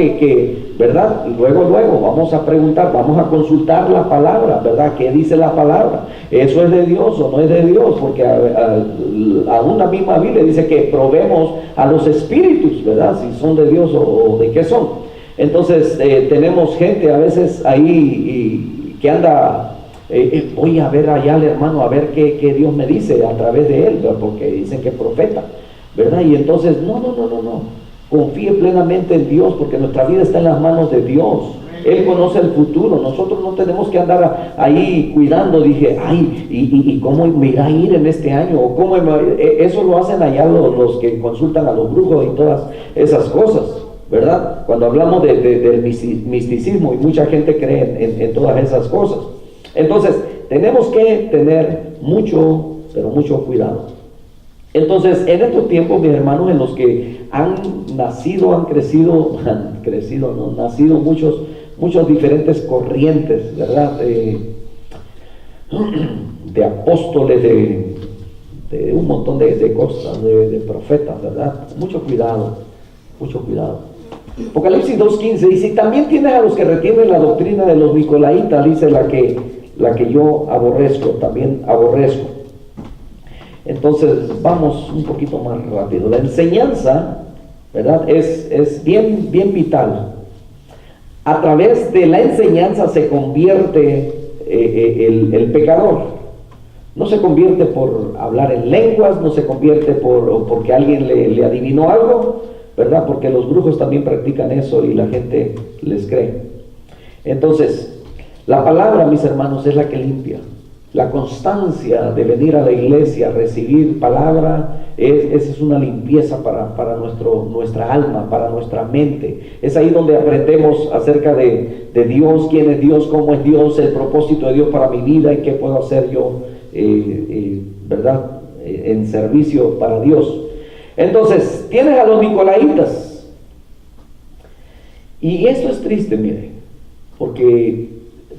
S1: ¿verdad? Y luego vamos a preguntar, vamos a consultar la palabra, ¿verdad? ¿Qué dice la palabra? ¿Eso es de Dios o no es de Dios? Porque aún la misma Biblia dice que probemos a los espíritus, ¿verdad? Si son de Dios o de qué son. Entonces tenemos gente a veces ahí que anda, voy a ver allá al hermano, a ver qué Dios me dice a través de él, ¿verdad? Porque dicen que es profeta, ¿verdad? Y entonces, no. Confíe plenamente en Dios, porque nuestra vida está en las manos de Dios. Él conoce el futuro. Nosotros no tenemos que andar ahí cuidando. Dije, ¿y cómo me irá a ir en este año? ¿O cómo eso lo hacen allá los que consultan a los brujos y todas esas cosas, ¿verdad? Cuando hablamos del misticismo, y mucha gente cree en todas esas cosas. Entonces, tenemos que tener mucho, pero mucho cuidado. Entonces, en estos tiempos, mis hermanos, en los que han nacido muchos diferentes corrientes, ¿verdad? De apóstoles, de un montón de cosas, de profetas, ¿verdad? Mucho cuidado. Apocalipsis 2:15 dice: también tienes a los que retienen la doctrina de los nicolaitas, dice la que yo también aborrezco. Entonces vamos un poquito más rápido. La enseñanza, ¿verdad? Es bien vital. A través de la enseñanza se convierte el pecador. No se convierte por hablar en lenguas, no se convierte porque alguien le adivinó algo, ¿verdad? Porque los brujos también practican eso y la gente les cree. Entonces, la palabra, mis hermanos, es la que limpia. La constancia de venir a la iglesia, recibir palabra, esa es una limpieza para nuestra alma, para nuestra mente. Es ahí donde aprendemos acerca de Dios, quién es Dios, cómo es Dios, el propósito de Dios para mi vida y qué puedo hacer yo, ¿verdad? En servicio para Dios. Entonces, tienes a los nicolaitas. Y esto es triste, mire, porque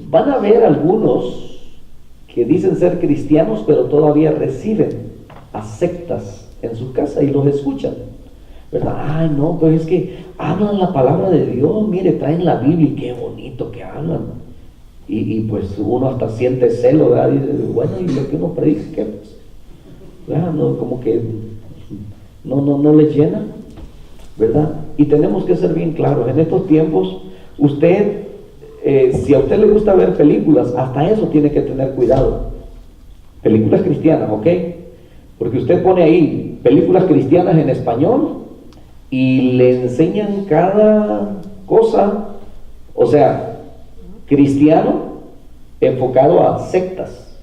S1: van a haber algunos que dicen ser cristianos, pero todavía reciben a sectas en su casa y los escuchan, ¿verdad? Ay, no, pues es que hablan la palabra de Dios, mire, traen la Biblia y qué bonito que hablan. Y pues uno hasta siente celo, ¿verdad? Y dice, bueno, ¿y lo que uno predica? ¿Qué? Pues, ¿verdad? No, como que no les llena, ¿verdad? Y tenemos que ser bien claros, en estos tiempos, si a usted le gusta ver películas, hasta eso tiene que tener cuidado. Películas cristianas, ¿ok? Porque usted pone ahí películas cristianas en español y le enseñan cada cosa, o sea, cristiano enfocado a sectas.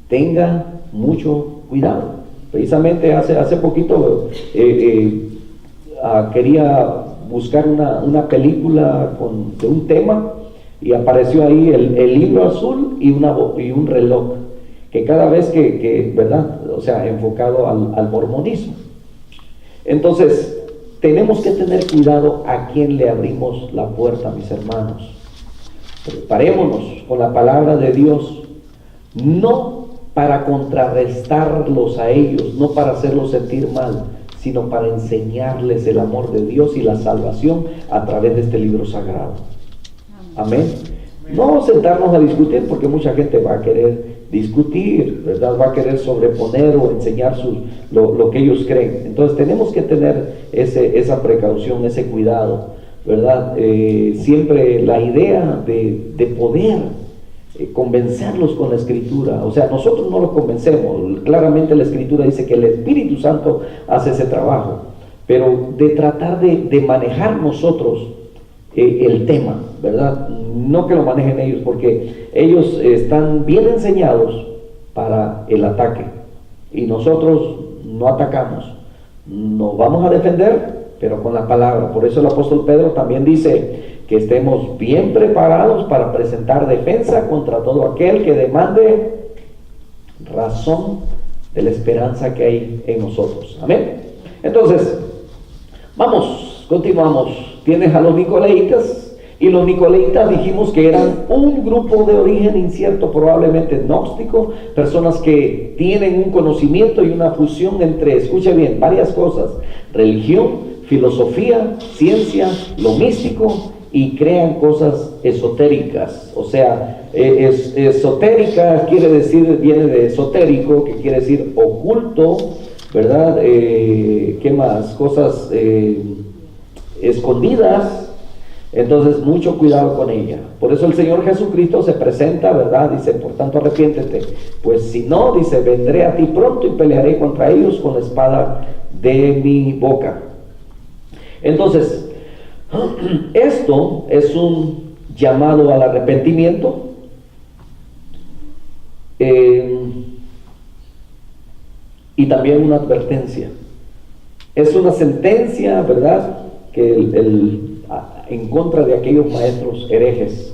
S1: Tenga mucho cuidado. Precisamente hace poquito quería buscar una película de un tema y apareció ahí el libro azul y un reloj, que cada vez que ¿verdad? O sea, enfocado al mormonismo. Entonces, tenemos que tener cuidado a quién le abrimos la puerta, mis hermanos. Preparémonos con la palabra de Dios, no para contrarrestarlos a ellos, no para hacerlos sentir mal, sino para enseñarles el amor de Dios y la salvación a través de este libro sagrado. Amén. No sentarnos a discutir, porque mucha gente va a querer discutir, ¿verdad? Va a querer sobreponer o enseñar lo que ellos creen. Entonces tenemos que tener esa precaución, ese cuidado, ¿verdad? Siempre la idea de poder convencerlos con la Escritura. O sea, nosotros no los convencemos. Claramente la Escritura dice que el Espíritu Santo hace ese trabajo, pero de tratar de manejar nosotros el tema, ¿verdad? No que lo manejen ellos, porque ellos están bien enseñados para el ataque y nosotros no atacamos, nos vamos a defender, pero con la palabra. Por eso el apóstol Pedro también dice que estemos bien preparados para presentar defensa contra todo aquel que demande razón de la esperanza que hay en nosotros. Amén. Entonces, vamos, continuamos. Tienes a los nicolaitas, y los nicolaitas dijimos que eran un grupo de origen incierto, probablemente gnóstico, personas que tienen un conocimiento y una fusión entre, escucha bien, varias cosas: religión, filosofía, ciencia, lo místico, y crean cosas esotéricas. O sea, esotérica quiere decir, viene de esotérico, que quiere decir oculto, ¿verdad? ¿Qué más? Cosas escondidas. Entonces, mucho cuidado con ella. Por eso el Señor Jesucristo se presenta, ¿verdad? Dice, por tanto, arrepiéntete. Pues si no, dice, vendré a ti pronto y pelearé contra ellos con la espada de mi boca. Entonces, esto es un llamado al arrepentimiento, y también una advertencia. Es una sentencia, ¿verdad?, que en contra de aquellos maestros herejes.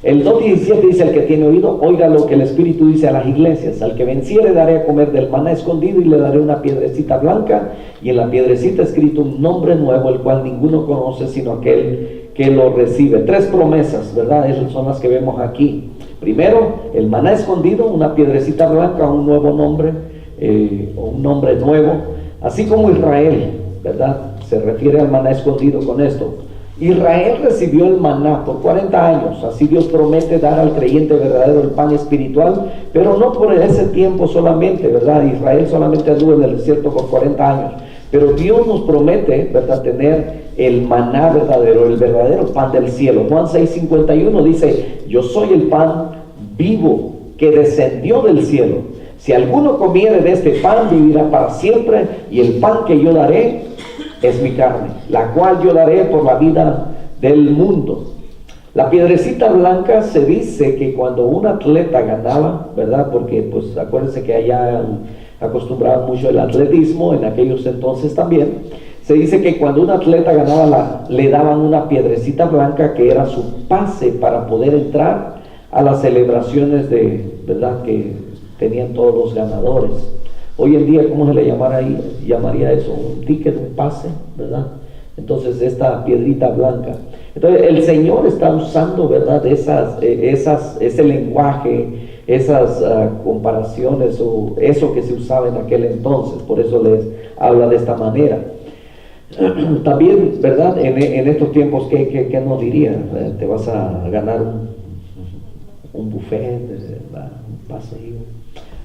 S1: El 2:17 dice: el que tiene oído, oiga lo que el Espíritu dice a las iglesias. Al que venciere daré a comer del maná escondido, y le daré una piedrecita blanca, y en la piedrecita escrito un nombre nuevo, el cual ninguno conoce sino aquel que lo recibe. 3 promesas, ¿verdad? Esas son las que vemos aquí. Primero, el maná escondido, una piedrecita blanca, un nuevo nombre, o un nombre nuevo, así como Israel, ¿verdad? Se refiere al maná escondido con esto. Israel recibió el maná por 40 años, así Dios promete dar al creyente verdadero el pan espiritual, pero no por ese tiempo solamente, ¿verdad? Israel solamente anduvo en el desierto por 40 años, pero Dios nos promete, ¿verdad?, tener el maná verdadero, el verdadero pan del cielo. Juan 6:51 dice: yo soy el pan vivo que descendió del cielo. Si alguno comiere de este pan, vivirá para siempre, y el pan que yo daré es mi carne, la cual yo daré por la vida del mundo. La piedrecita blanca se dice que cuando un atleta ganaba, ¿verdad? Porque pues acuérdense que allá acostumbraban mucho el atletismo, en aquellos entonces también. Se dice que cuando un atleta ganaba, le daban una piedrecita blanca que era su pase para poder entrar a las celebraciones ¿verdad?, que tenían todos los ganadores. Hoy en día, ¿cómo se le llamaría eso? Un ticket, un pase, ¿verdad? Entonces, esta piedrita blanca. Entonces, el Señor está usando, ¿verdad?, ese lenguaje, esas comparaciones, o eso que se usaba en aquel entonces. Por eso les habla de esta manera. También, ¿verdad?, en estos tiempos, ¿qué nos diría? Te vas a ganar un buffet, ¿verdad?, un paseo.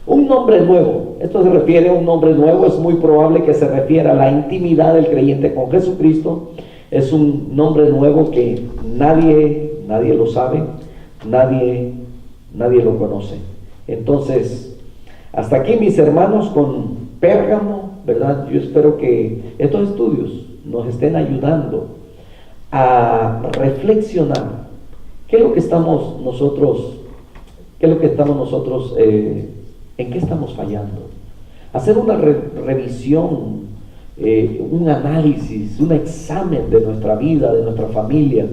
S1: Un nombre nuevo. Esto se refiere a un nombre nuevo. Es muy probable que se refiera a la intimidad del creyente con Jesucristo. Es un nombre nuevo que nadie lo sabe, nadie lo conoce. Entonces, hasta aquí, mis hermanos, con Pérgamo, ¿verdad? Yo espero que estos estudios nos estén ayudando a reflexionar qué es lo que estamos nosotros en qué estamos fallando. Hacer una revisión, un análisis, un examen de nuestra vida, de nuestra familia,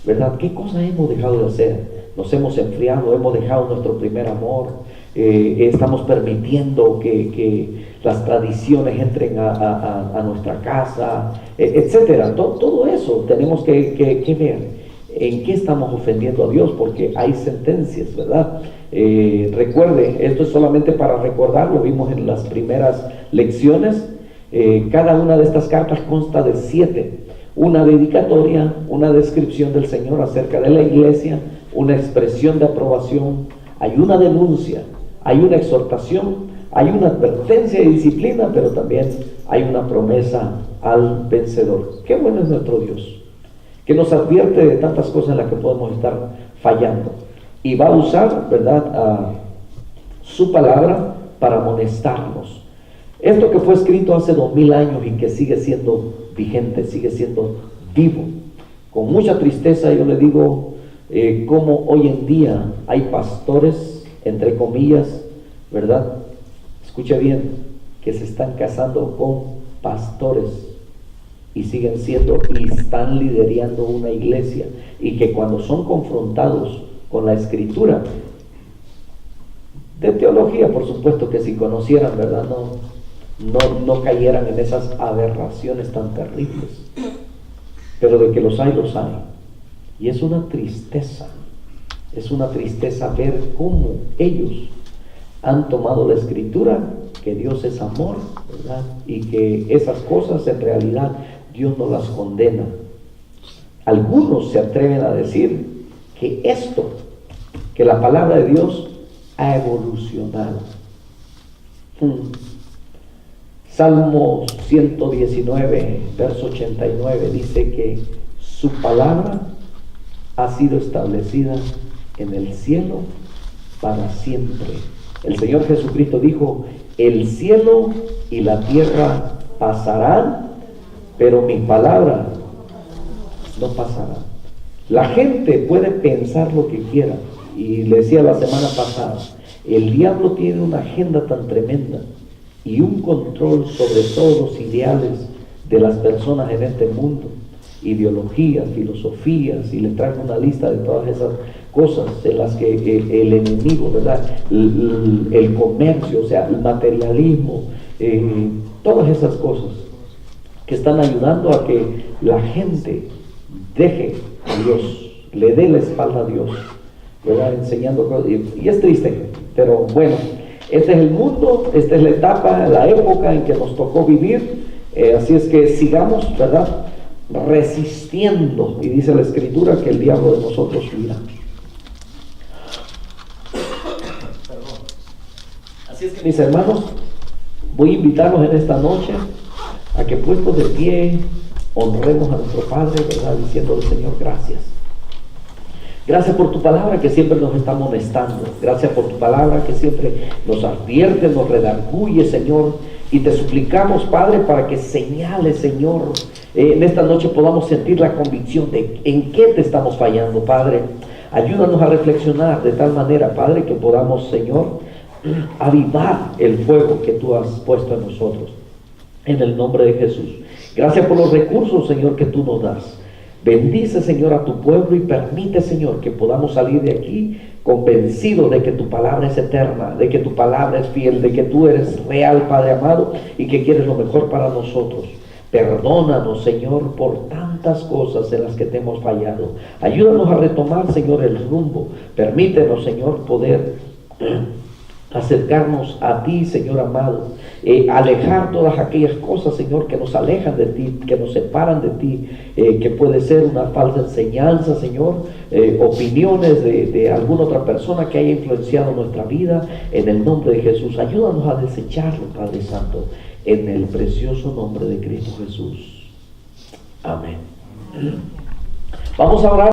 S1: ¿verdad? ¿Qué cosas hemos dejado de hacer? Nos hemos enfriado, hemos dejado nuestro primer amor, estamos permitiendo que las tradiciones entren a nuestra casa, etcétera. Todo eso tenemos que ver. ¿En qué estamos ofendiendo a Dios? Porque hay sentencias, ¿verdad? Recuerde, esto es solamente para recordar, lo vimos en las primeras lecciones. Cada una de estas cartas consta de 7. Una dedicatoria, una descripción del Señor acerca de la iglesia, una expresión de aprobación, hay una denuncia, hay una exhortación, hay una advertencia y disciplina, pero también hay una promesa al vencedor. Qué bueno es nuestro Dios, que nos advierte de tantas cosas en las que podemos estar fallando, y va a usar, ¿verdad?, su palabra para amonestarnos. Esto que fue escrito hace 2000 años y que sigue siendo vigente, sigue siendo vivo, Con mucha tristeza yo le digo cómo hoy en día hay pastores, entre comillas, ¿verdad? Escuche bien, que se están casando con pastores y siguen siendo y están liderando una iglesia, y que cuando son confrontados con la escritura de teología, por supuesto que si conocieran, ¿verdad? No cayeran en esas aberraciones tan terribles, pero de que los hay, y es una tristeza ver cómo ellos han tomado la escritura, que Dios es amor, ¿verdad? Y que esas cosas en realidad Dios no las condena. Algunos se atreven a decir que la palabra de Dios ha evolucionado. Salmo 119, verso 89 dice que su palabra ha sido establecida en el cielo para siempre. El Señor Jesucristo dijo: el cielo y la tierra pasarán, pero mi palabra no pasará. La gente puede pensar lo que quiera, y le decía la semana pasada, el diablo tiene una agenda tan tremenda y un control sobre todos los ideales de las personas en este mundo, ideologías, filosofías, y le traigo una lista de todas esas cosas en las que el enemigo, ¿verdad? El comercio, o sea, el materialismo, todas esas cosas que están ayudando a que la gente deje a Dios, le dé la espalda a Dios, ¿verdad? Enseñando cosas, y es triste, pero bueno, este es el mundo, esta es la etapa, la época en que nos tocó vivir, así es que sigamos, ¿verdad?, resistiendo, y dice la escritura que el diablo de nosotros huirá. Así es que, mis hermanos, voy a invitarlos en esta noche a que, puestos de pie, honremos a nuestro Padre, ¿verdad?, diciéndole: Señor, gracias. Gracias por tu palabra que siempre nos está amonestando. Gracias por tu palabra que siempre nos advierte, nos redarguye, Señor. Y te suplicamos, Padre, para que señales, Señor, en esta noche podamos sentir la convicción de en qué te estamos fallando, Padre. Ayúdanos a reflexionar de tal manera, Padre, que podamos, Señor, avivar el fuego que tú has puesto en nosotros. En el nombre de Jesús. Gracias por los recursos, Señor, que tú nos das. Bendice, Señor, a tu pueblo, y permite, Señor, que podamos salir de aquí convencidos de que tu palabra es eterna, de que tu palabra es fiel, de que tú eres real, Padre amado, y que quieres lo mejor para nosotros. Perdónanos, Señor, por tantas cosas en las que te hemos fallado. Ayúdanos a retomar, Señor, el rumbo. Permítenos, Señor, poder acercarnos a ti, Señor amado, alejar todas aquellas cosas, Señor, que nos alejan de ti, que nos separan de ti, que puede ser una falsa enseñanza, Señor, opiniones de alguna otra persona que haya influenciado nuestra vida. En el nombre de Jesús, ayúdanos a desecharlo, Padre Santo, en el precioso nombre de Cristo Jesús. Amén. Vamos a orar.